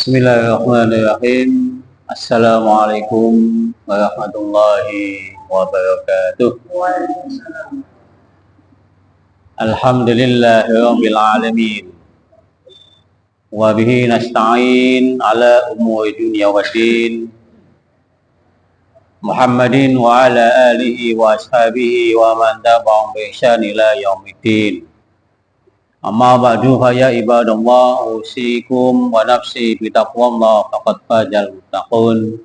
Bismillahirrahmanirrahim. Assalamualaikum warahmatullahi wabarakatuh. Alhamdulillahirabbil alamin. Wa bihi nasta'in ala umuri dunya waddin. Muhammadin wa ala alihi wa ashabihi wa man tabi'ahum bi ihsan ila yaumiddin. Amma ba'du fa ya ibadallah usikum wa nafsi bi taqwallah faqad fazal muttaqun.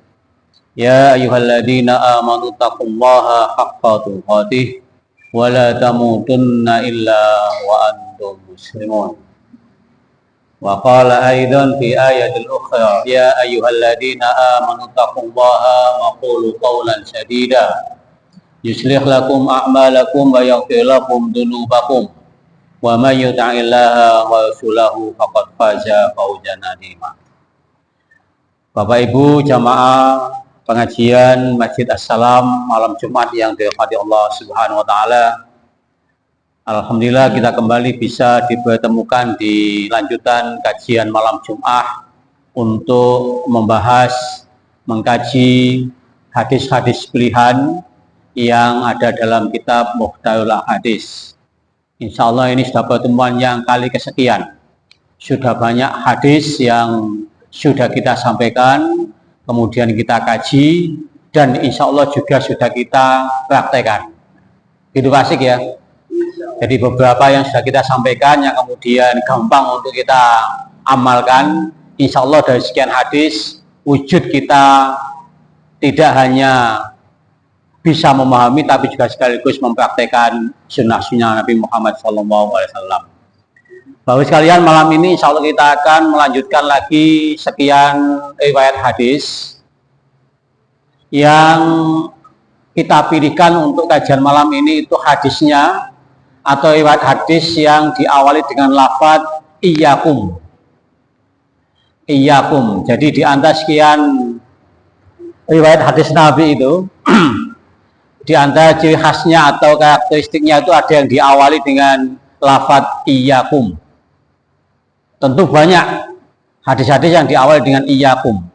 Ya ayyuhalladzina amanu taqullaha haqqa tuqatih wa la tamutunna illa wa antum muslimun. Wa qala aidan fi ayatil ukhra ya ayyuhalladzina amanu taqullaha wa qulu qawlan sadida yuslih lakum a'malakum wa yaghfir lakum dhunubakum wa may yuti'illaha wa rasulahu faqad faza fawzan 'azima. Bapak Ibu jamaah pengajian Masjid As-Salam malam Jumat yang dirahmati Allah Subhanahu wa taala. Alhamdulillah kita kembali bisa dipertemukan di lanjutan kajian malam Jumat untuk membahas, mengkaji hadis-hadis pilihan yang ada dalam kitab Mukhtarul Ahadits. Insya Allah ini sudah pertemuan yang kali kesekian. Sudah banyak hadis yang sudah kita sampaikan, kemudian kita kaji, dan insya Allah juga sudah kita praktekkan. Itu asik ya. Jadi beberapa yang sudah kita sampaikan yang kemudian gampang untuk kita amalkan. Insya Allah dari sekian hadis, wujud kita tidak hanya bisa memahami tapi juga sekaligus mempraktekkan sunnah-sunnah Nabi Muhammad SAW. Bapak sekalian, malam ini insya Allah kita akan melanjutkan lagi sekian riwayat hadis yang kita pilihkan untuk kajian malam ini. Itu hadisnya atau riwayat hadis yang diawali dengan lafaz iyyakum. Iyyakum. Jadi di antara sekian riwayat hadis Nabi itu di antara ciri khasnya atau karakteristiknya itu ada yang diawali dengan lafaz iyyakum. Tentu banyak hadis-hadis yang diawali dengan iyyakum.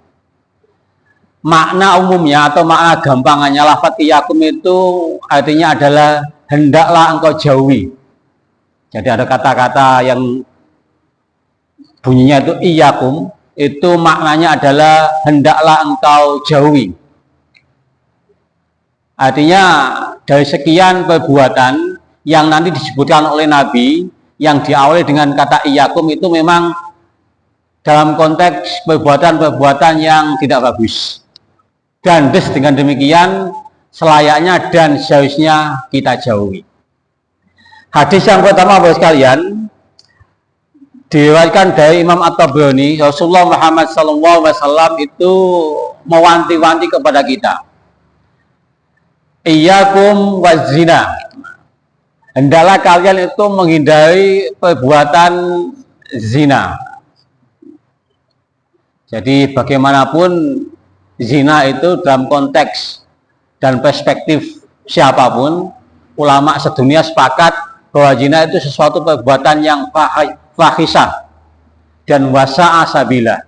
Makna umumnya atau makna gampangannya lafaz iyyakum itu artinya adalah hendaklah engkau jauhi. Jadi ada kata-kata yang bunyinya itu iyyakum, itu maknanya adalah hendaklah engkau jauhi. Artinya dari sekian perbuatan yang nanti disebutkan oleh Nabi yang diawali dengan kata iyyakum itu memang dalam konteks perbuatan-perbuatan yang tidak bagus. Dan dengan demikian selayaknya dan seharusnya kita jauhi. Hadis yang pertama Bapak sekalian diriwayatkan dari Imam At-Tabrani. Rasulullah Muhammad SAW itu mewanti-wanti kepada kita, iyyakum wazina, hendaklah kalian itu menghindari perbuatan zina. Jadi bagaimanapun zina itu dalam konteks dan perspektif siapapun, ulama sedunia sepakat bahwa zina itu sesuatu perbuatan yang fahisah dan wasa'a sabila.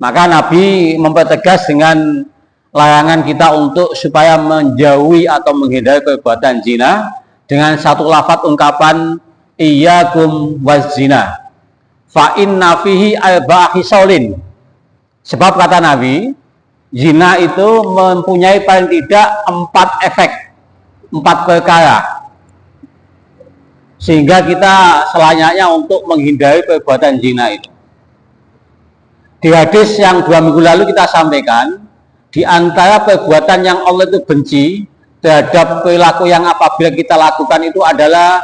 Maka Nabi mempertegas dengan larangan kita untuk supaya menjauhi atau menghindari perbuatan zina dengan satu lafaz ungkapan iyyakum wazina fa inna fihi arba'a khisalin. Sebab kata Nabi, zina itu mempunyai paling tidak 4 efek, 4 perkara, sehingga kita selayaknya untuk menghindari perbuatan zina itu. Di hadis yang 2 minggu lalu kita sampaikan, di antara perbuatan yang Allah itu benci terhadap perilaku yang apabila kita lakukan itu adalah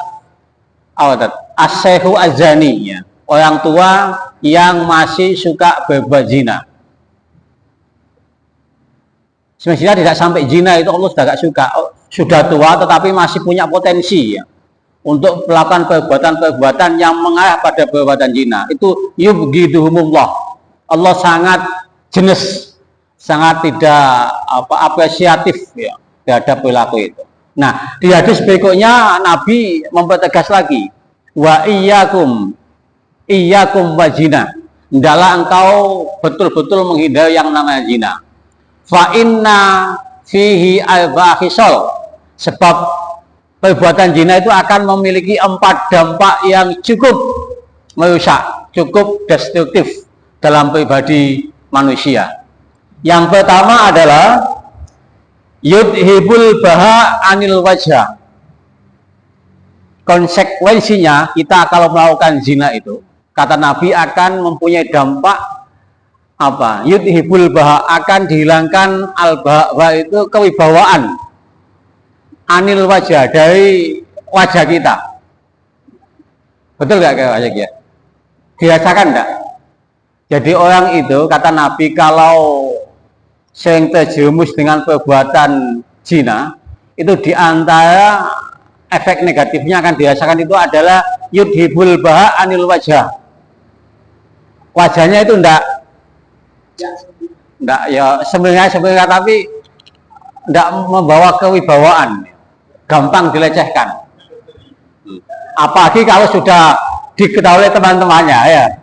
as-sayhu az-zani, ya, orang tua yang masih suka berbuat zina. Semestinya tidak sampai zina itu Allah sudah gak suka, sudah tua tetapi masih punya potensi ya untuk melakukan perbuatan-perbuatan yang mengarah pada perbuatan zina. Itu yubghiduhumullah. Allah sangat jenis, sangat tidak apresiatif ya terhadap perilaku itu. Nah, di hadis berikutnya Nabi mempertegas lagi, wa iyyakum wazina, hendaklah engkau betul-betul menghindari yang namanya zina. Fa inna fihi al-fahisol, sebab perbuatan zina itu akan memiliki 4 dampak yang cukup merusak, cukup destruktif dalam pribadi manusia. Yang pertama adalah yudhibul baha anil wajah. Konsekuensinya kita kalau melakukan zina itu, kata Nabi, akan mempunyai dampak apa? Yudhibul baha, akan dihilangkan al-baha itu kewibawaan anil wajah, dari wajah kita. Betul nggak wajah kita? Dirasakan enggak? Jadi orang itu, kata Nabi, kalau sering terjerumus dengan perbuatan zina, itu diantara efek negatifnya akan dirasakan itu adalah yudhibul baha anil wajah. Wajahnya itu enggak ya sebenarnya tapi enggak membawa kewibawaan, gampang dilecehkan. Apalagi kalau sudah diketahui teman-temannya, ya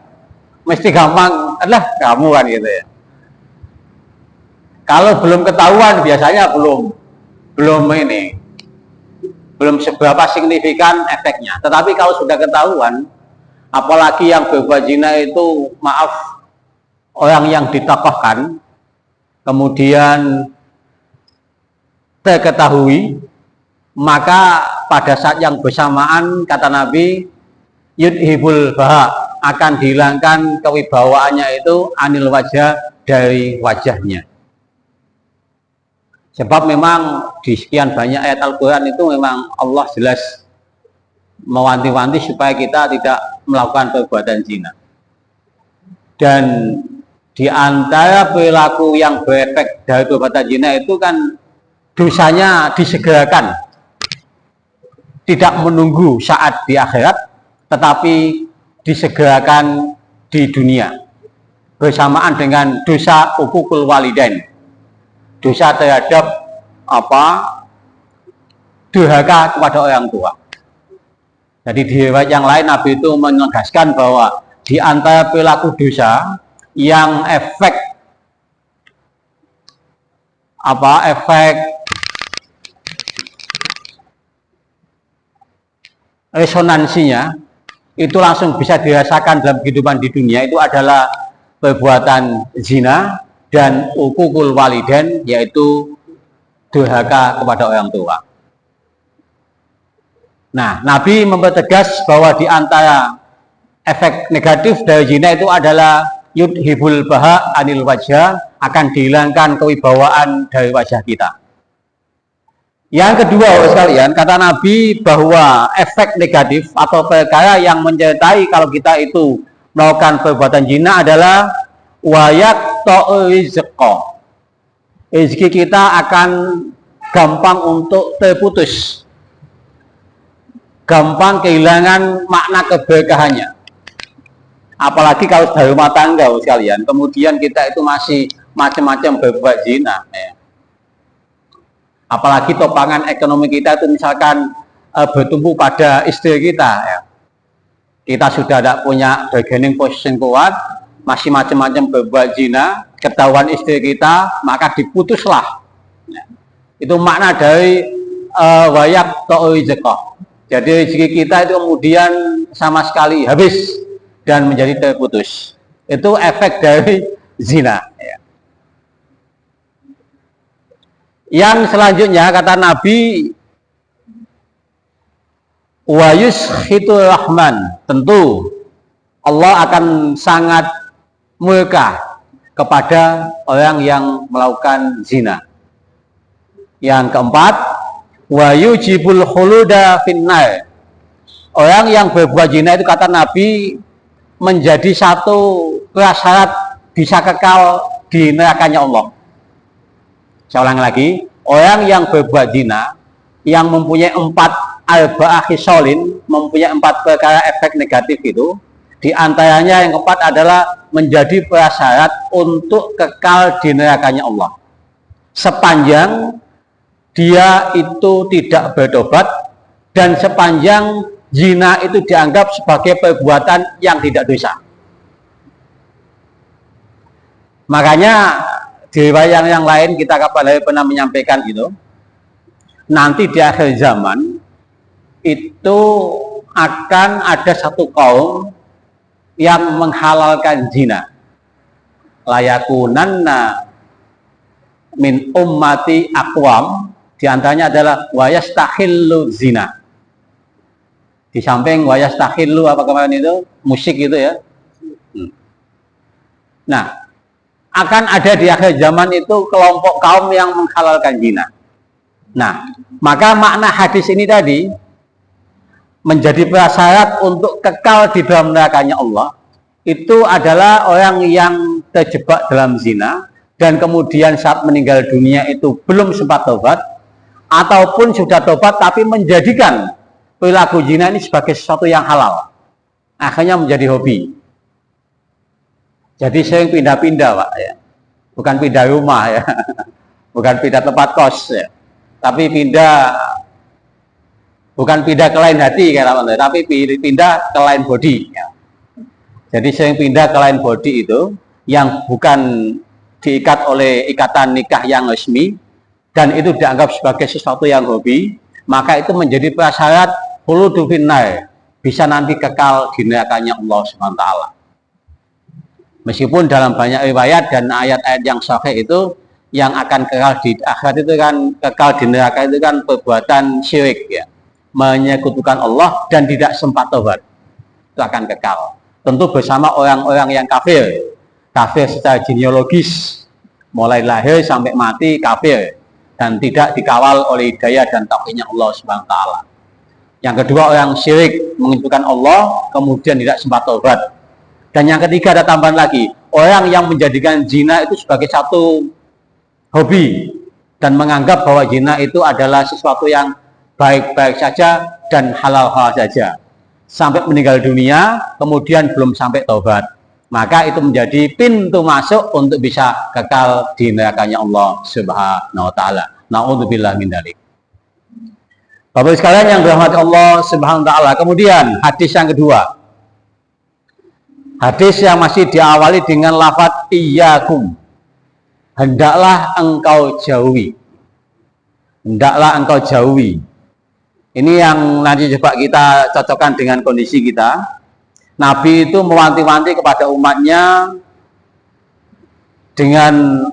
mesti gampang, adalah kamu kan gitu ya. Kalau belum ketahuan biasanya belum seberapa signifikan efeknya. Tetapi kalau sudah ketahuan, apalagi yang berbuat zina itu, maaf, orang yang ditokohkan, kemudian terketahui, maka pada saat yang bersamaan, kata Nabi, yudhibul baha, akan dihilangkan kewibawaannya itu anil wajah, dari wajahnya. Sebab memang di sekian banyak ayat Al-Quran itu memang Allah jelas mewanti-wanti supaya kita tidak melakukan perbuatan zina. Dan di antara perilaku yang berefek dari perbuatan zina itu kan dosanya disegerakan, tidak menunggu saat di akhirat, tetapi disegerakan di dunia bersamaan dengan dosa uququl walidain, dosa terhadap durhaka kepada orang tua. Jadi di riwayat yang lain Nabi itu menegaskan bahwa di antara perilaku dosa yang efek resonansinya itu langsung bisa dirasakan dalam kehidupan di dunia, itu adalah perbuatan zina dan uququl walidain, yaitu durhaka kepada orang tua. Nah, Nabi mempertegas bahwa di antara efek negatif dari zina itu adalah yudhibul baha anil wajah, akan dihilangkan kewibawaan dari wajah kita. Yang kedua, sekalian, kata Nabi bahwa efek negatif atau perkara yang menyertai kalau kita itu melakukan perbuatan zina adalah wayak to'rizqo, rezeki kita akan gampang untuk terputus, gampang kehilangan makna keberkahannya. Apalagi kalau dari rumah tangga, sekalian, kemudian kita itu masih macam-macam berbuat zina, ya. Apalagi topangan ekonomi kita itu misalkan bertumbuh pada istri kita, ya. Kita sudah tidak punya bargaining position kuat, masih macam-macam berbuat zina, ketahuan istri kita, maka diputuslah. Ya. Itu makna dari wayak to'rizqo. Jadi rezeki kita itu kemudian sama sekali habis dan menjadi terputus. Itu efek dari zina, ya. Yang selanjutnya kata Nabi, wa yuskhitur rahman, tentu Allah akan sangat murka kepada orang yang melakukan zina. Yang keempat, wa yujibul khuluda finnar, orang yang berbuat zina itu kata Nabi menjadi satu prasyarat bisa kekal di nerakanya Allah. Saya ulang lagi, orang yang berbuat zina yang mempunyai 4 arba'ah khisolin, mempunyai 4 perkara efek negatif itu, di antaranya yang keempat adalah menjadi prasyarat untuk kekal di nerakanya Allah sepanjang dia itu tidak bertobat dan sepanjang zina itu dianggap sebagai perbuatan yang tidak dosa. Makanya di riwayat yang lain kita kapan hari pernah menyampaikan itu, nanti di akhir zaman itu akan ada satu kaum yang menghalalkan zina. Layakunanna min ummati aqwam, diantaranya adalah wayastahillu zina. Di samping wayastahillu apa kemarin itu musik itu ya. Nah, akan ada di akhir zaman itu kelompok kaum yang menghalalkan zina. Nah, maka makna hadis ini tadi menjadi prasyarat untuk kekal di dalam nerakanya Allah itu adalah orang yang terjebak dalam zina dan kemudian saat meninggal dunia itu belum sempat tobat, ataupun sudah tobat tapi menjadikan perilaku zina ini sebagai sesuatu yang halal, akhirnya menjadi hobi. Jadi sering pindah-pindah Pak ya, bukan pindah rumah ya, bukan pindah tempat kos ya, tapi pindah, bukan pindah ke lain hati tapi pindah ke lain body ya. Jadi sering pindah ke lain body itu yang bukan diikat oleh ikatan nikah yang resmi dan itu dianggap sebagai sesuatu yang hobi, maka itu menjadi prasyarat khuludu finnar, bisa nanti kekal di nerakanya Allah Subhanahu wa taala. Meskipun dalam banyak riwayat dan ayat-ayat yang sahih itu yang akan kekal di akhirat itu kan, kekal di neraka itu kan perbuatan syirik ya, menyekutukan Allah dan tidak sempat tobat, itu akan kekal. Tentu bersama orang-orang yang kafir secara genealogis, mulai lahir sampai mati kafir dan tidak dikawal oleh hidayah dan tauhidnya Allah Subhanahu wa taala. Yang kedua orang syirik, menyekutukan Allah kemudian tidak sempat tobat. Dan yang ketiga ada tambahan lagi, orang yang menjadikan zina itu sebagai satu hobi dan menganggap bahwa zina itu adalah sesuatu yang baik-baik saja dan halal-halal saja sampai meninggal dunia kemudian belum sampai taubat, maka itu menjadi pintu masuk untuk bisa kekal di nerakanya Allah Subhanahu wa taala. Na'udzubillah min dzalik. Bapak sekalian yang dirahmati Allah Subhanahu wa taala, kemudian hadis yang kedua, hadis yang masih diawali dengan lafaz iyyakum, hendaklah engkau jauhi. Hendaklah engkau jauhi. Ini yang nanti coba kita cocokkan dengan kondisi kita. Nabi itu mewanti-wanti kepada umatnya dengan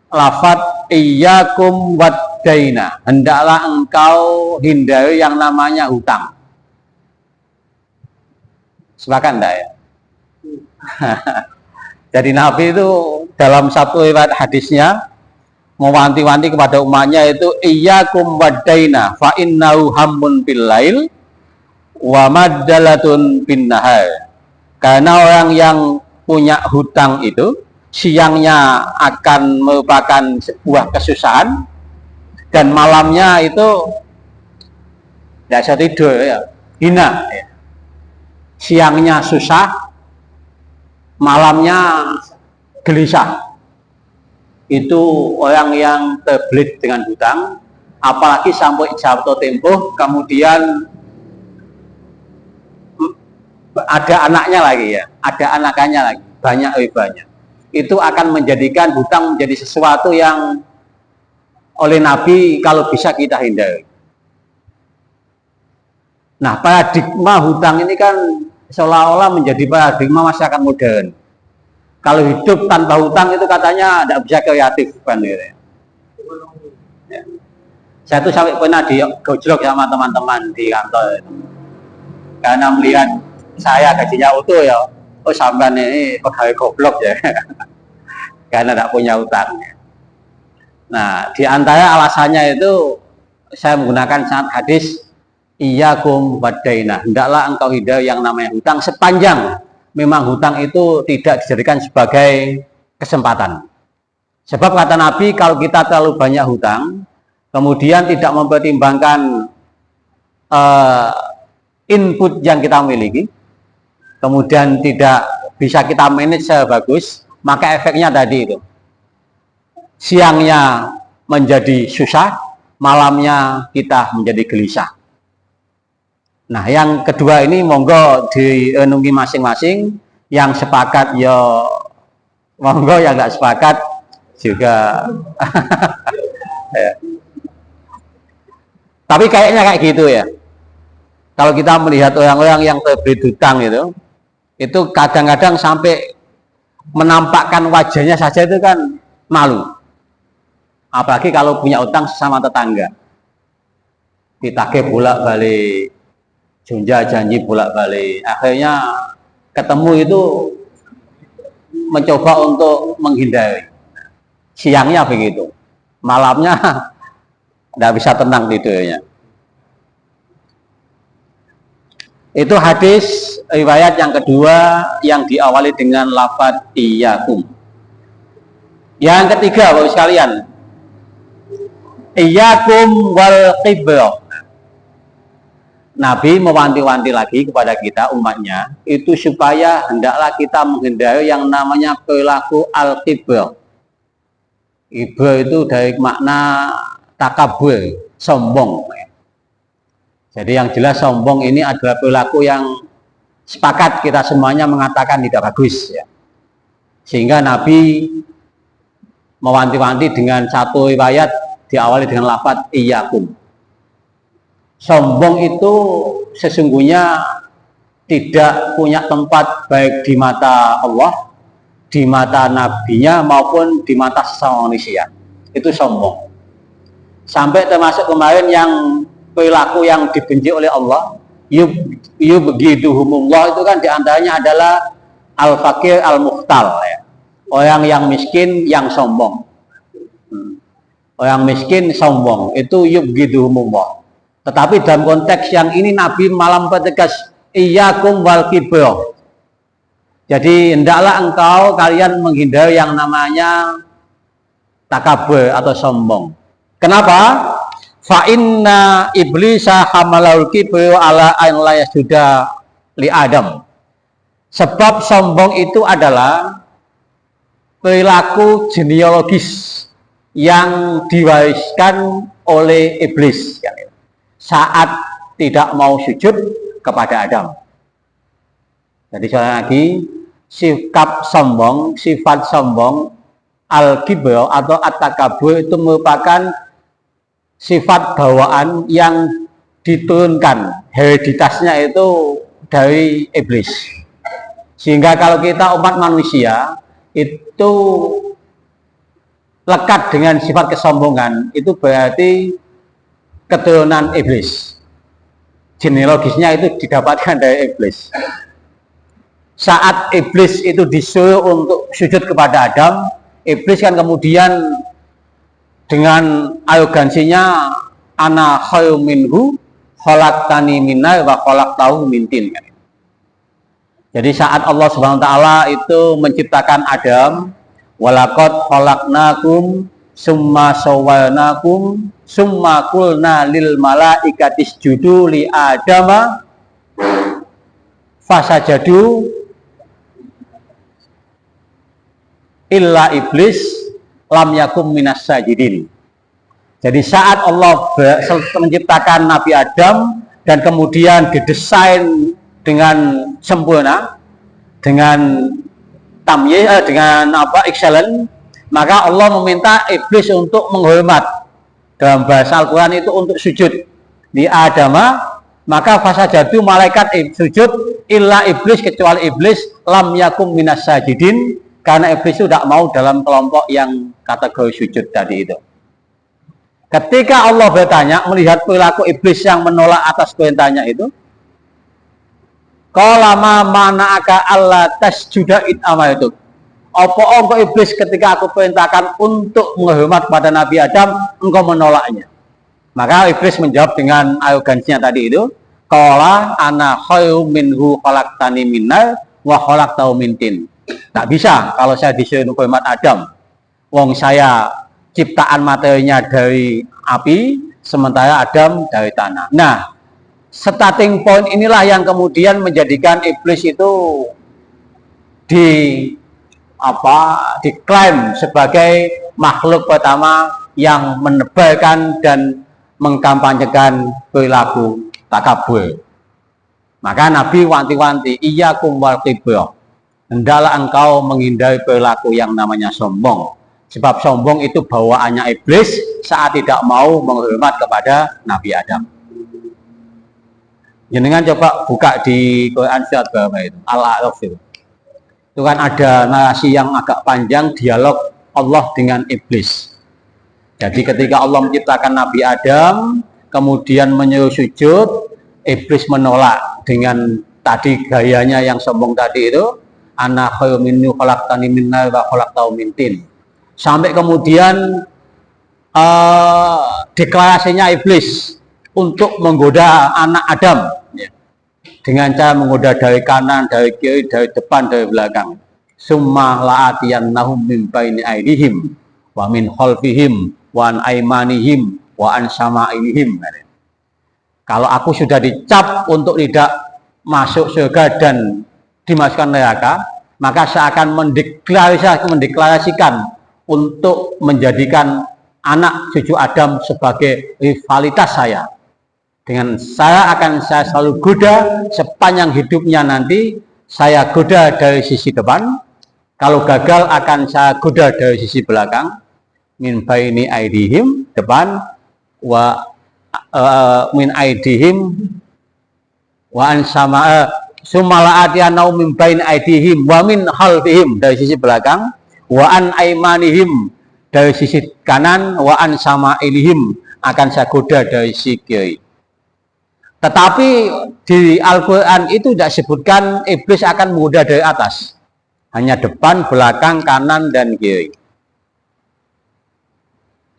lafaz iyyakum waddaina, hendaklah engkau hindari yang namanya hutang. Sepakat enggak ya? Jadi Nabi itu dalam satu riwayat hadisnya mewanti-wanti kepada umatnya itu iyyakum waddaina fa innahu hammun bil lail wa maddalatun bin nahar. Karena orang yang punya hutang itu siangnya akan merupakan sebuah kesusahan dan malamnya itu tidak bisa tidur ya, hina ya. Siangnya susah, malamnya gelisah. Itu orang yang terbelit dengan hutang, apalagi sampai jatuh tempo kemudian ada anaknya lagi ya, ada anakannya lagi, banyak ribanya. Itu akan menjadikan hutang menjadi sesuatu yang oleh Nabi kalau bisa kita hindari. Nah, paradigma hutang ini kan seolah-olah menjadi paradigma masyarakat modern. Kalau hidup tanpa hutang itu katanya tidak bisa kreatif kan gitu ya. Saya tuh sampai pernah digojlok sama teman-teman di kantor itu. Karena melihat saya gajinya utuh ya, oh sampean ini pegawai goblok ya. Karena tidak punya hutang. Nah, di antara alasannya itu saya menggunakan sanad hadis iyyakum waddaina, hendaklah engkau hindari yang namanya hutang sepanjang memang hutang itu tidak dijadikan sebagai kesempatan. Sebab kata Nabi, kalau kita terlalu banyak hutang, kemudian tidak mempertimbangkan input yang kita miliki, kemudian tidak bisa kita manage secara bagus, maka efeknya tadi itu. Siangnya menjadi susah, malamnya kita menjadi gelisah. Nah, yang kedua ini monggo direnungi masing-masing. Yang sepakat ya Monggo yang nggak sepakat juga. Ya. Tapi kayaknya kayak gitu ya. Kalau kita melihat orang-orang yang terbeli hutang itu kadang-kadang sampai menampakkan wajahnya saja itu kan malu. Apalagi kalau punya utang sesama tetangga. Ditagih bolak-balik, janji bolak-balik. Akhirnya ketemu itu mencoba untuk menghindari. Siangnya begitu, malamnya tidak bisa tenang tidurnya. Itu hadis riwayat yang kedua yang diawali dengan lafaz iyyakum. Yang ketiga, Bapak sekalian, iyyakum wal qibla. Nabi mewanti-wanti lagi kepada kita umatnya itu supaya hendaklah kita menghindari yang namanya perilaku al-qibla. Ibra itu dari makna takabur, sombong. Jadi yang jelas sombong ini adalah perilaku yang sepakat kita semuanya mengatakan tidak bagus ya. Sehingga Nabi mewanti-wanti dengan satu riwayat diawali dengan lafaz iyyakum. Sombong itu sesungguhnya tidak punya tempat baik di mata Allah, di mata nabinya maupun di mata sesama manusia. Itu sombong. Sampai termasuk kemarin yang perilaku yang dibenci oleh Allah, yubghiduhumullah, itu kan diantaranya adalah al-fakir al-mukhtal ya. Orang yang miskin yang sombong. Orang miskin sombong itu yubghiduhumullah. Tetapi dalam konteks yang ini Nabi malah mempertegas iyyakum wal kibra. Jadi hendaklah kalian menghindari yang namanya takabur atau sombong. Kenapa? Fa inna iblisa hamalul kibra ala an la yasjuda li Adam. Sebab sombong itu adalah perilaku genealogis yang diwariskan oleh iblis saat tidak mau sujud kepada Adam. Jadi sekali lagi, sifat sombong al-kibra atau at-takabur itu merupakan sifat bawaan yang diturunkan, hereditasnya itu dari iblis. Sehingga kalau kita umat manusia itu lekat dengan sifat kesombongan, itu berarti keturunan iblis. Genealogisnya itu didapatkan dari iblis. Saat iblis itu disuruh untuk sujud kepada Adam, iblis kan kemudian dengan arogansinya ana khairum minhu khalaqtani min nar wa khalaqtahu min tin. Jadi saat Allah Subhanahu wa taala itu menciptakan Adam, walaqad khalaqnakum summa sawwarnakum summa qulna lil malaikati isjudu li adama fasajadu illa iblis lam yakum minas sajidin. Jadi saat Allah menciptakan Nabi Adam dan kemudian didesain dengan sempurna, dengan excellent, maka Allah meminta iblis untuk menghormat. Dalam bahasa Al-Quran itu untuk sujud di Adama, maka fasajadu malaikat sujud illa iblis, kecuali iblis lam yakum minas sajidin, karena iblis itu tidak mau dalam kelompok yang kategori sujud tadi itu. Ketika Allah bertanya melihat perilaku iblis yang menolak atas perintahnya itu, qala ma mana'aka alla tasjuda id amaitu. Apa engkau iblis ketika aku perintahkan untuk menghormat pada Nabi Adam, engkau menolaknya? Maka iblis menjawab dengan arogansinya tadi itu, qala ana khairum minhu khalaqtani min nar wa khalaqtahu min tin. Tak bisa kalau saya disuruh menghormat Adam. Wong saya ciptaan materinya dari api, sementara Adam dari tanah. Nah, starting point inilah yang kemudian menjadikan iblis itu diklaim sebagai makhluk pertama yang menebarkan dan mengkampanyekan perilaku takabur. Maka Nabi wanti-wanti iyyakum wal kibra. hendaklah engkau menghindari perilaku yang namanya sombong. Sebab sombong itu bawaannya iblis saat tidak mau menghormat kepada Nabi Adam. Jenengan coba buka di Quran surat berapa itu? Al-A'raf itu. Itu kan ada narasi yang agak panjang, dialog Allah dengan iblis. Jadi ketika Allah menciptakan Nabi Adam, kemudian menyuruh sujud, iblis menolak dengan tadi gayanya yang sombong tadi itu, ana khairum minhu khalaqtani min nar wa khalaqtahu min tin. Sampai kemudian deklarasinya iblis untuk menggoda anak Adam dengan cara menggoda dari kanan, dari kiri, dari depan, dari belakang. Summa la'atiyannahum min baini aydihim wa min khalfihim wa an aymanihim wa an sama'ilihim. Kalau aku sudah dicap untuk tidak masuk surga dan dimasukkan neraka, maka saya akan mendeklarasikan untuk menjadikan anak cucu Adam sebagai rivalitas saya. Dengan saya selalu goda sepanjang hidupnya nanti, saya goda dari sisi depan. Kalau gagal akan saya goda dari sisi belakang. Min baini aidihim, depan, wa min aidihim wa an sama sumala'atiyanau min baini aidihim wa min khalfihim, dari sisi belakang, wa an aimanihim, dari sisi kanan, wa an sama'ilihim, akan saya goda dari sisi kiri. Tetapi di Al-Quran itu tidak sebutkan iblis akan menggoda dari atas, hanya depan, belakang, kanan, dan kiri.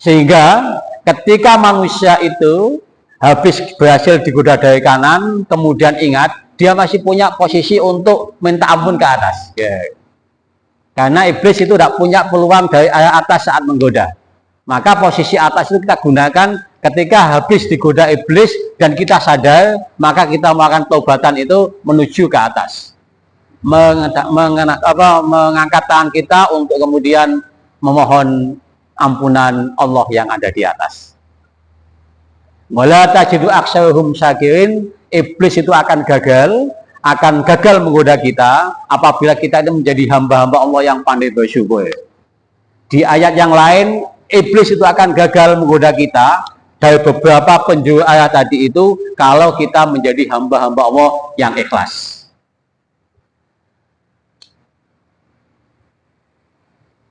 Sehingga ketika manusia itu habis berhasil digoda dari kanan, kemudian ingat dia masih punya posisi untuk minta ampun ke atas. Karena iblis itu tidak punya peluang dari arah atas saat menggoda. Maka posisi atas itu kita gunakan ketika habis digoda iblis dan kita sadar, maka kita melakukan taubatan itu menuju ke atas. Mengangkat tangan kita untuk kemudian memohon ampunan Allah yang ada di atas. Wala tajidu aksaruhum syakirin, iblis itu akan gagal menggoda kita apabila kita itu menjadi hamba-hamba Allah yang pandai bersyukur. Di ayat yang lain, iblis itu akan gagal menggoda kita dari beberapa penjuru ayat tadi itu kalau kita menjadi hamba-hamba Allah yang ikhlas.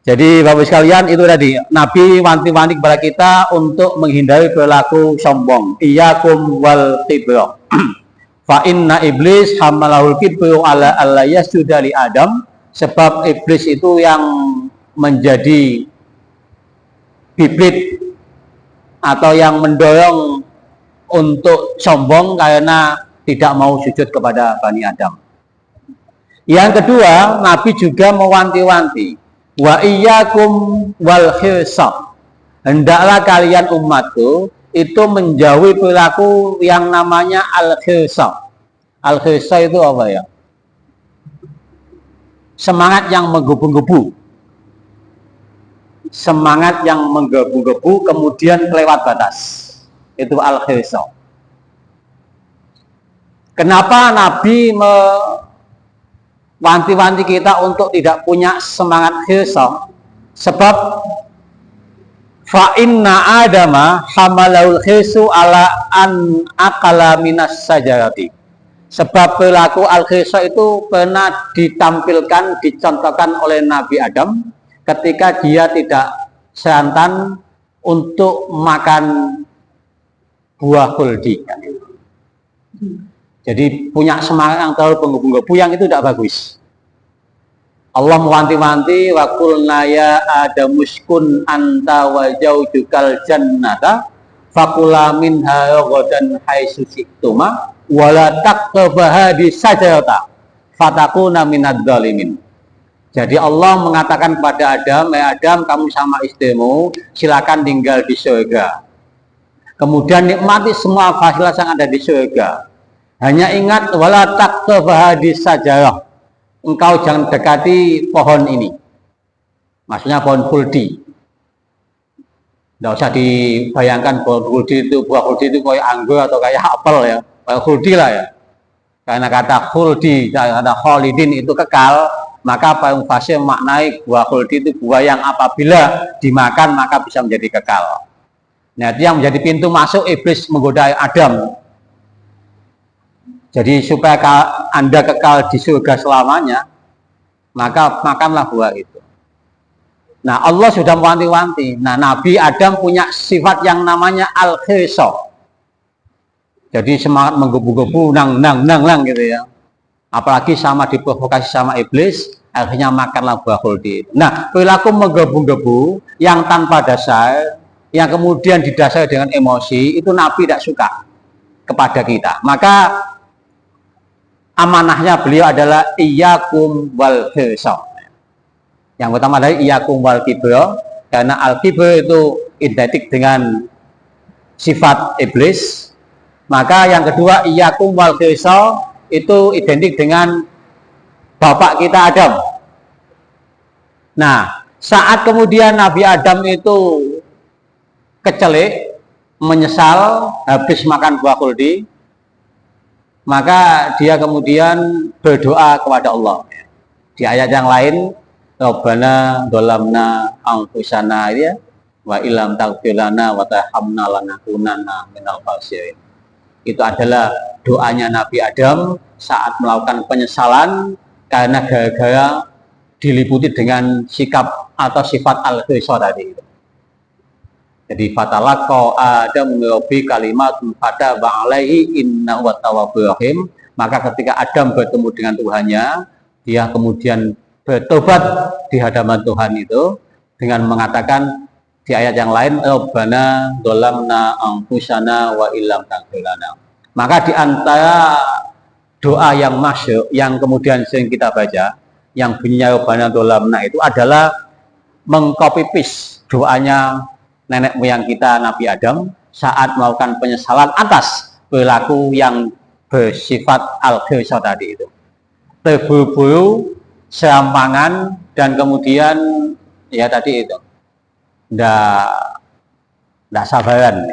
Jadi Bapak sekalian, itu tadi Nabi wanti-wanti kepada kita untuk menghindari perilaku sombong. Iyyakum wal kibra. Fa inna iblis hamalahul kibru ala alla yasjuda li Adam, sebab iblis itu yang menjadi bibit atau yang mendorong untuk sombong karena tidak mau sujud kepada Bani Adam. Yang kedua, Nabi juga mewanti-wanti, wa iyyakum wal khirsah, hendaklah kalian umatku itu menjauhi perilaku yang namanya al-khirsah. Al-khirsah itu apa ya? Semangat yang menggebu-gebu. Semangat yang menggebu-gebu kemudian kelewat batas. Itu al-khirsah. Kenapa Nabi wanti-wanti kita untuk tidak punya semangat khirsah? Sebab fa inna adama hamalahul khirsu ala an akala minas sajarati. Sebab perilaku al-khirsah itu pernah ditampilkan, dicontohkan oleh Nabi Adam ketika dia tidak serantan untuk makan buah khuldi. Jadi punya semangat yang terlalu penggebu-gebu, yang itu tidak bagus. Allah mewanti-wanti, wa qulna ya adamuskun anta wa zaujukal jannata fakula minha ragadan haitsu syi'tuma wa la taqrabaha bisajarata fatakuna minadz zalimin. Jadi Allah mengatakan kepada Adam, Adam, kamu sama istrimu silakan tinggal di surga. Kemudian nikmati semua fasilitas yang ada di surga. Hanya ingat, wala taqrabaha bisajarah, engkau jangan dekati pohon ini. Maksudnya pohon khuldi. Tidak usah dibayangkan pohon khuldi itu, buah khuldi itu kayak anggur atau kayak apel ya. Kayak khuldi lah ya. Karena kata khuldi, kata khalidin itu kekal, Maka Pak Fasih maknai buah khuldi itu buah yang apabila dimakan maka bisa menjadi kekal. Nah, itu yang menjadi pintu masuk iblis menggoda Adam. Jadi supaya Anda kekal di surga selamanya, maka makanlah buah itu. Nah, Allah sudah mewanti-wanti. Nah, Nabi Adam punya sifat yang namanya al-khisa. Jadi semangat menggebu-gebu, nang gitu ya. Apalagi sama diprovokasi sama iblis, akhirnya makanlah buah khuldi. Nah, perilaku menggebu-gebu yang tanpa dasar, yang kemudian didasari dengan emosi, itu Nabi tidak suka kepada kita. Maka amanahnya beliau adalah iyyakum wal khisa. Yang pertama adalah iyyakum wal kibra, karena al-kibra itu identik dengan sifat iblis. Maka yang kedua iyyakum wal khisa itu identik dengan bapak kita Adam. Nah, saat kemudian Nabi Adam itu kecelik, menyesal habis makan buah khuldi, maka dia kemudian berdoa kepada Allah. Di ayat yang lain, Rabbana dolamna anfusana ya, wa ilam taghfir lana wa tarhamna lanakunanna minal khasirin. Itu adalah doanya Nabi Adam saat melakukan penyesalan karena gara-gara diliputi dengan sikap atau sifat al-khisa tadi. Jadi fatalaqa Adam min rabbi kalimatun fataba alaihi innahu tawwabur rahim. Maka ketika Adam bertemu dengan Tuhannya, dia kemudian bertobat di hadapan Tuhan itu dengan mengatakan di ayat yang lain, Rabbana dolamna anfusana wa illam taghfir lana. Maka di antara doa yang masyhur yang kemudian sering kita baca, yang bunyinya Rabbana dolamna itu adalah mengcopy paste doanya nenek moyang kita Nabi Adam saat melakukan penyesalan atas perilaku yang bersifat al-khisa tadi itu. Terburu-buru, serampangan, dan kemudian ya tadi itu nggak sabaran.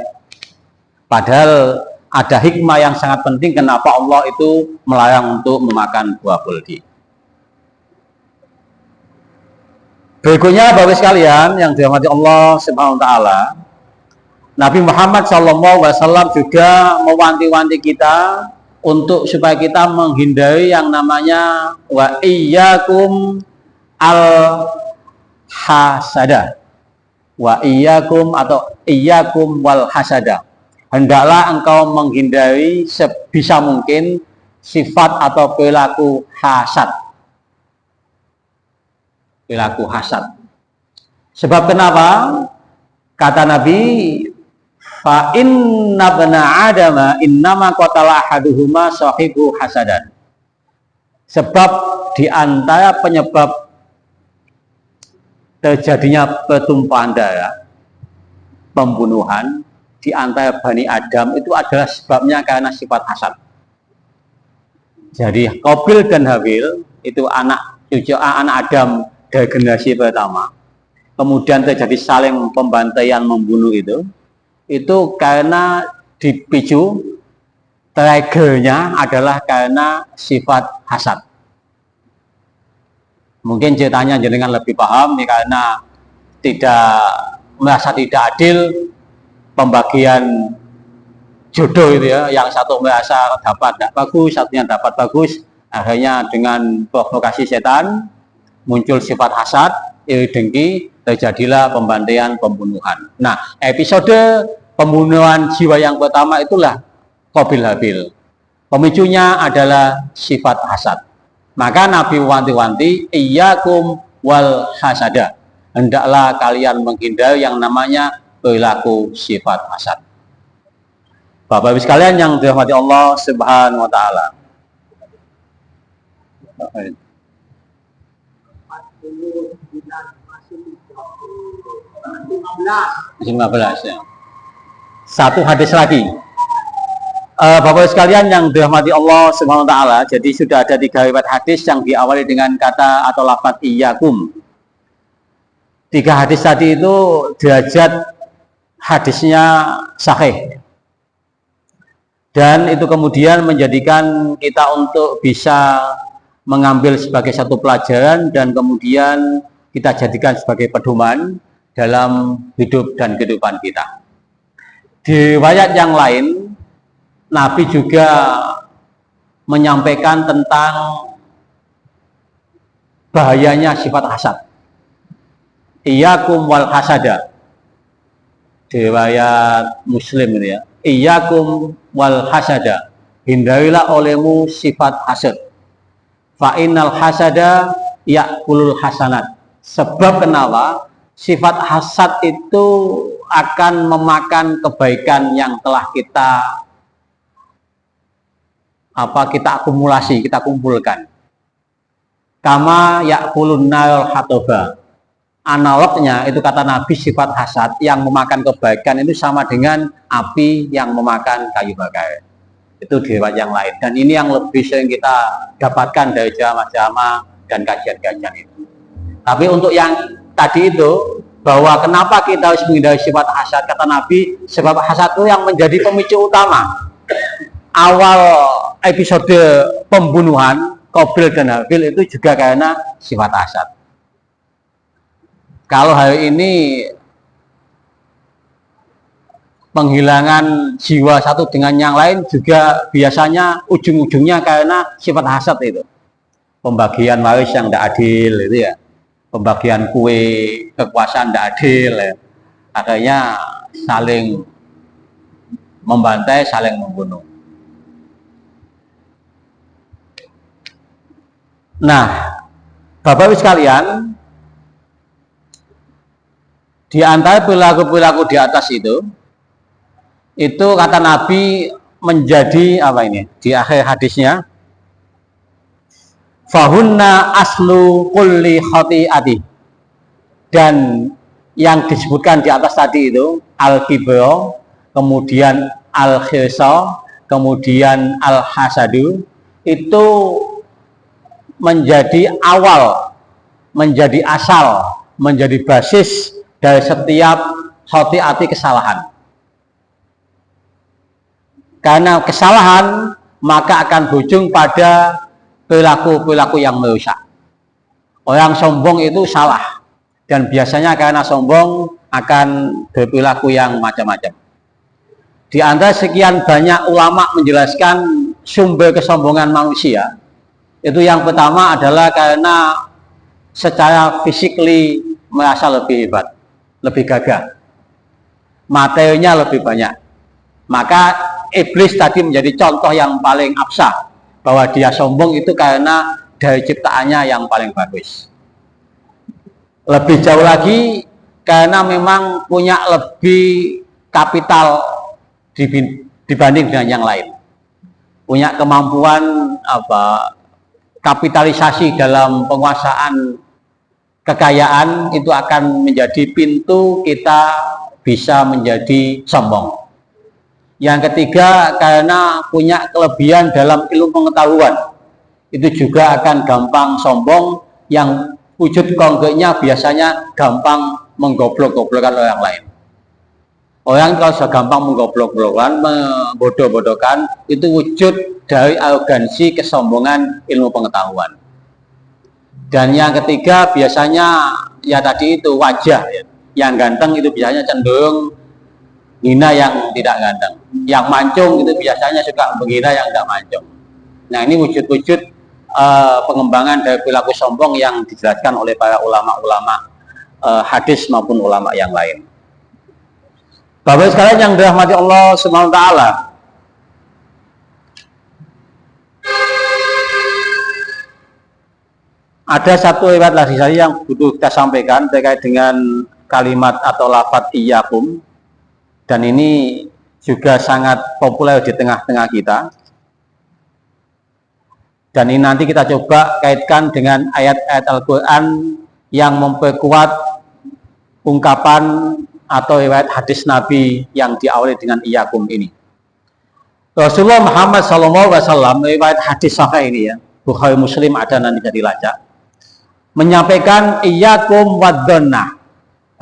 Padahal ada hikmah yang sangat penting kenapa Allah itu melarang untuk memakan buah khuldi. Berikutnya Bapak sekalian yang dirahmati Allah Subhanahu wa taala, Nabi Muhammad SAW juga mewanti-wanti kita untuk supaya kita menghindari yang namanya wa iyyakum al hasada. Wa iyyakum atau iyyakum wal hasada. Hendaklah engkau menghindari sebisa mungkin sifat atau perilaku hasad. Perilaku hasad. Sebab kenapa? Kata Nabi, fa inna bana adama innama qatala ahaduhuma sahibu hasadan. Sebab di antara penyebab terjadinya pertumpahan darah, pembunuhan di antara Bani Adam itu adalah sebabnya karena sifat hasad. Jadi Qabil dan Habil itu anak Adam dari generasi pertama. Kemudian terjadi saling pembantaian membunuh itu karena dipicu, triggernya adalah karena sifat hasad. Mungkin ceritanya jenengan lebih paham nih, karena merasa tidak adil pembagian jodoh itu ya, yang satu merasa dapat tidak bagus, satunya dapat bagus, akhirnya dengan provokasi setan muncul sifat hasad, iri dengki, terjadilah pembantaian, pembunuhan. Nah, episode pembunuhan jiwa yang pertama itulah Qabil Habil. Pemicunya adalah sifat hasad. Maka Nabi wanti-wanti, iyyakum wal hasada. Hendaklah kalian menghindari yang namanya perilaku sifat hasad. Bapak-ibu sekalian yang dirahmati Allah Subhanahu wa taala. Masih 15 ya. Satu hadis lagi. Bapak sekalian yang dirahmati Allah Subhanahu wa taala, jadi sudah ada 3 riwayat hadis yang diawali dengan kata atau lafaz iyyakum. 3 hadis tadi itu derajat hadisnya sahih. Dan itu kemudian menjadikan kita untuk bisa mengambil sebagai satu pelajaran dan kemudian kita jadikan sebagai pedoman dalam hidup dan kehidupan kita. Di riwayat yang lain, Nabi juga menyampaikan tentang bahayanya sifat hasad. Iyyakum wal hasada. Di riwayat Muslim ini ya. Iyyakum wal hasada. Hindarilah olehmu sifat hasad. Fa innal hasada ya'kulul hasanat. Sebab kenapa? Sifat hasad itu akan memakan kebaikan yang telah kita akumulasi, kita kumpulkan. Kama ya'kulun nar hatoba. Analognya itu kata Nabi, sifat hasad yang memakan kebaikan itu sama dengan api yang memakan kayu bakar. Itu di riwayat yang lain. Dan ini yang lebih sering kita dapatkan dari jamaah-jamaah dan kajian-kajian itu. Tapi untuk yang tadi itu, bahwa kenapa kita harus menghindari sifat hasad, kata Nabi, sebab hasad itu yang menjadi pemicu utama. Awal episode pembunuhan Qabil dan Habil itu juga karena sifat hasad. Kalau hari ini penghilangan jiwa satu dengan yang lain juga biasanya ujung-ujungnya karena sifat hasad itu. Pembagian waris yang tidak adil itu ya. Pembagian kue kekuasaan tidak adil ya. Akhirnya saling membantai, saling membunuh. Nah, Bapak-Ibu sekalian, di antara perilaku-perilaku di atas itu kata Nabi menjadi apa ini? Di akhir hadisnya, fahunna aslu kulli khati'ati. Dan yang disebutkan di atas tadi itu al-kibro, kemudian al-khirsa, kemudian al-hasadu, itu menjadi awal, menjadi asal, menjadi basis dari setiap khati'ati, kesalahan. Karena kesalahan maka akan berujung pada perilaku-perilaku yang merusak. Orang sombong itu salah, dan biasanya karena sombong akan berperilaku yang macam-macam. Di antara sekian banyak ulama menjelaskan sumber kesombongan manusia, itu yang pertama adalah karena secara fisikly merasa lebih hebat, lebih gagah, materinya lebih banyak. Maka iblis tadi menjadi contoh yang paling absah bahwa dia sombong itu karena dari ciptaannya yang paling bagus. Lebih jauh lagi karena memang punya lebih kapital dibanding dengan yang lain, punya kemampuan kapitalisasi dalam penguasaan kekayaan, itu akan menjadi pintu kita bisa menjadi sombong. Yang ketiga, karena punya kelebihan dalam ilmu pengetahuan, itu juga akan gampang sombong, yang wujud konkretnya biasanya gampang menggoblok-goblokkan orang lain. Orang kalau sudah gampang menggoblok-goblokkan, membodoh-bodohkan, itu wujud dari arogansi, kesombongan ilmu pengetahuan. Dan yang ketiga biasanya ya tadi itu wajah ya. Yang ganteng itu biasanya cenderung hina yang tidak ganteng. Yang mancung itu biasanya suka menghina yang tidak mancung. Nah, ini wujud-wujud pengembangan dari perilaku sombong yang dijelaskan oleh para ulama-ulama hadis maupun ulama yang lain. Bapak sekalian yang dirahmati Allah Subhanahu wa taala, ada satu riwayat lagi saya yang butuh kita sampaikan terkait dengan kalimat atau lafadz iyyakum, dan ini juga sangat populer di tengah-tengah kita. Dan ini nanti kita coba kaitkan dengan ayat-ayat Al-Quran yang memperkuat ungkapan atau riwayat hadis Nabi yang diawali dengan iyyakum ini. Rasulullah Muhammad SAW, riwayat hadis sahih ini ya, Bukhari Muslim ada, nanti bisa dilacak, menyampaikan iyyakum wad-dhanna,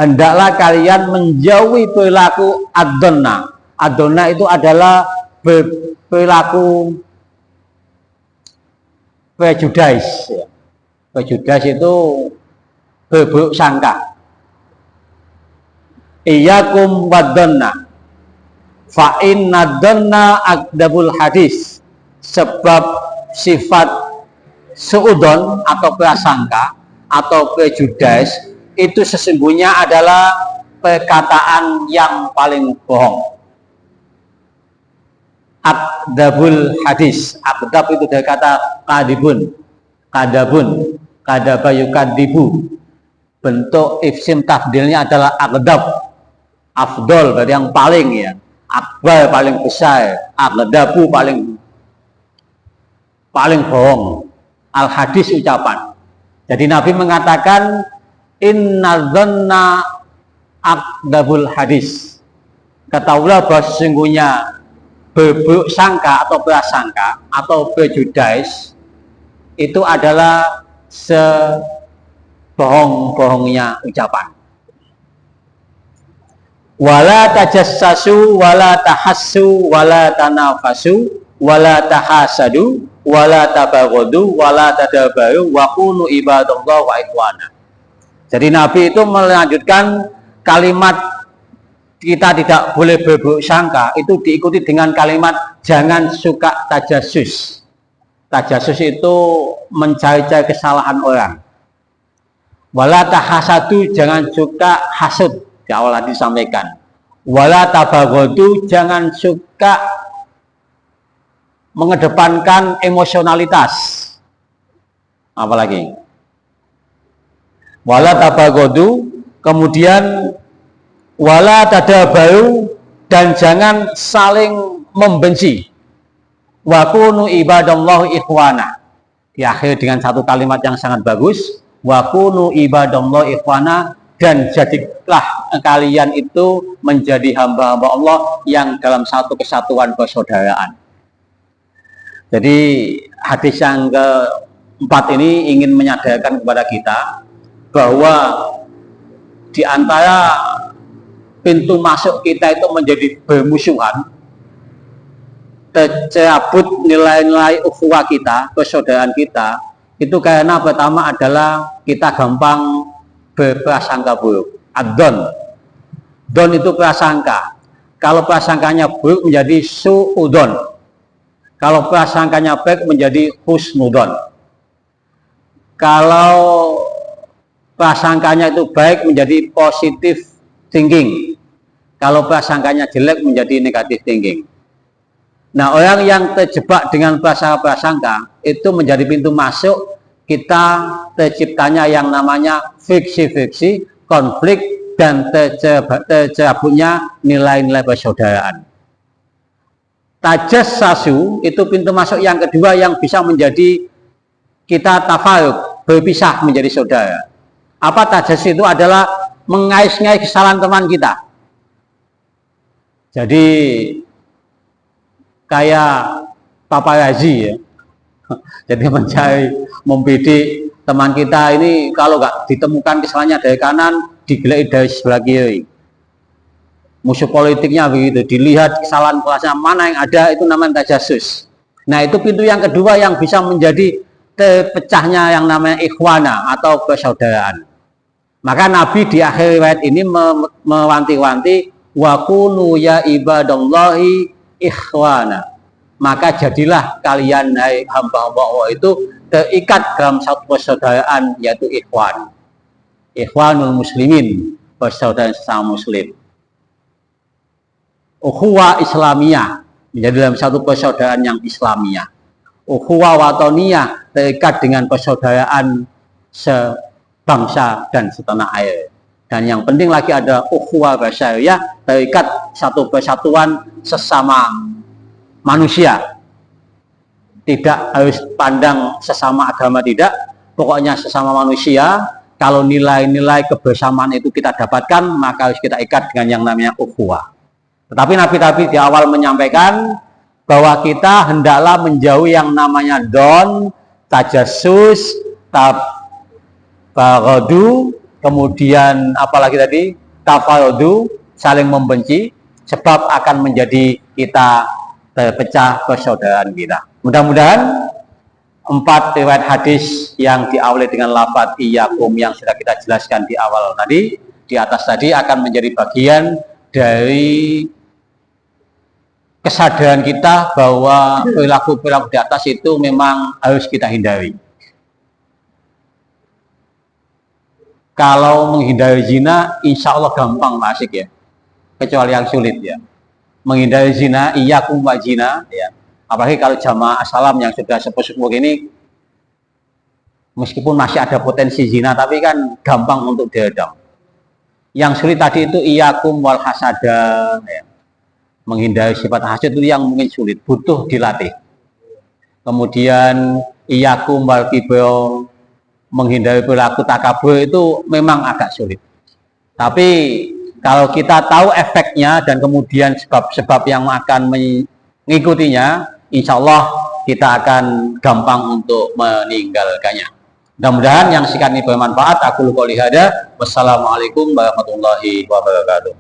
hendaklah kalian menjauhi perilaku ad-dhanna. Ad-dhanna itu adalah perilaku prejudice. Ya. Prejudice itu berburuk sangka. Iyyakum wadhanna fa inna dhanna akdabul hadis. Sebab sifat suudon atau prasangka atau prejudice itu sesungguhnya adalah perkataan yang paling bohong. Akdabul hadis. Akdab itu dari kata kadibun, kadabun, kadabayukadibu. Bentuk isim tafdilnya adalah akdab. Afdol berarti yang paling ya. Akbar paling besar, akdabu paling bohong. Al hadis ucapan. Jadi Nabi mengatakan inna dhanna akdabul hadis. Ketahuilah bahwa sesungguhnya berburuk sangka atau prasangka atau prejudice itu adalah sebohong-bohongnya ucapan. Wala tajassasu wala tahassu wala tanafasu wala tahasadu wala tabaghadu wala tadabaru wa kunu ibadallah wa ikhwana. Jadi Nabi itu melanjutkan kalimat kita tidak boleh berburuk sangka itu diikuti dengan kalimat jangan suka tajassus. Tajassus itu mencari-cari kesalahan orang. Wala tahasadu, jangan suka hasud. Di awal tadi disampaikan. Wala tabaghadu, jangan suka mengedepankan emosionalitas. Apalagi? Wala tabaghadu, kemudian wala tadabaru, dan jangan saling membenci. Wa kunu ibadallahi ikhwana. Diakhiri dengan satu kalimat yang sangat bagus. Wa kunu ibadallahi ikhwana, dan jadilah kalian itu menjadi hamba-hamba Allah yang dalam satu kesatuan persaudaraan. Jadi hadis yang keempat ini ingin menyadarkan kepada kita bahwa di antara pintu masuk kita itu menjadi bermusuhan, tercabut nilai-nilai ukhuwah kita, persaudaraan kita, itu karena pertama adalah kita gampang berprasangka buruk. Ad-don. Don itu prasangka. Kalau prasangkanya buruk menjadi suudon. Kalau prasangkanya baik menjadi husnudon. Kalau prasangkanya itu baik menjadi positif thinking. Kalau prasangkanya jelek menjadi negatif thinking. Nah, orang yang terjebak dengan prasangka itu menjadi pintu masuk kita terciptanya yang namanya friksi-friksi, konflik, dan tercerabutnya nilai-nilai persaudaraan. Tajassasu itu pintu masuk yang kedua yang bisa menjadi kita tafarruq, berpisah menjadi saudara. Apa tajassus itu? Adalah mengais-ngais kesalahan teman kita. Jadi kayak paparazi ya. Jadi mencari, membidik teman kita ini, kalau nggak ditemukan kesalahannya dari kanan, digelai dari sebelah kiri. Musuh politiknya begitu, dilihat kesalahan kelasnya mana yang ada, itu namanya tajassus. Nah, itu pintu yang kedua yang bisa menjadi terpecahnya yang namanya ikhwana atau persaudaraan. Maka Nabi di akhir riwayat ini mewanti-wanti wa kunu ya ibadallahi ikhwana. Maka jadilah kalian hai hamba-hamba Allah itu terikat dalam satu persaudaraan, yaitu ikhwan. Ikhwanul muslimin, persaudaraan sesama muslim. Ukhuwah Islamiyah, menjadi dalam satu persaudaraan yang Islamiyah. Ukhuwah watoniyah, terikat dengan persaudaraan sebangsa dan setanah air. Dan yang penting lagi ada ukhuwah basyariyah, terikat satu persatuan sesama manusia. Tidak harus pandang sesama agama, tidak, pokoknya sesama manusia. Kalau nilai-nilai kebersamaan itu kita dapatkan, maka harus kita ikat dengan yang namanya ukhuwah. Tetapi Nabi di awal menyampaikan bahwa kita hendaklah menjauhi yang namanya don, tajassus, tabaghadu, kemudian apalagi tadi tafarrudu, saling membenci, sebab akan menjadi kita terpecah persaudaraan kita. Mudah-mudahan 4 riwayat hadis yang diawali dengan lafaz iyyakum yang sudah kita jelaskan di awal tadi, di atas tadi, akan menjadi bagian dari kesadaran kita bahwa perilaku-perilaku di atas itu memang harus kita hindari. Kalau menghindari zina, insya Allah gampang, asik ya, kecuali yang sulit ya. Menghindari zina, iyyakum wa zina ya. Apalagi kalau jamaah salam yang sudah sepuh-sepuh ini, meskipun masih ada potensi zina, tapi kan gampang untuk diredam. Yang sulit tadi itu iyyakum wal hasada ya. Menghindari sifat hasad itu yang mungkin sulit, butuh dilatih. Kemudian iyyakum wal kibr, menghindari perilaku takabur itu memang agak sulit. Tapi kalau kita tahu efeknya dan kemudian sebab-sebab yang akan mengikutinya, insya Allah kita akan gampang untuk meninggalkannya. Mudah-mudahan yang sekian ini bermanfaat. Aku qouli hadza. Wassalamualaikum warahmatullahi wabarakatuh.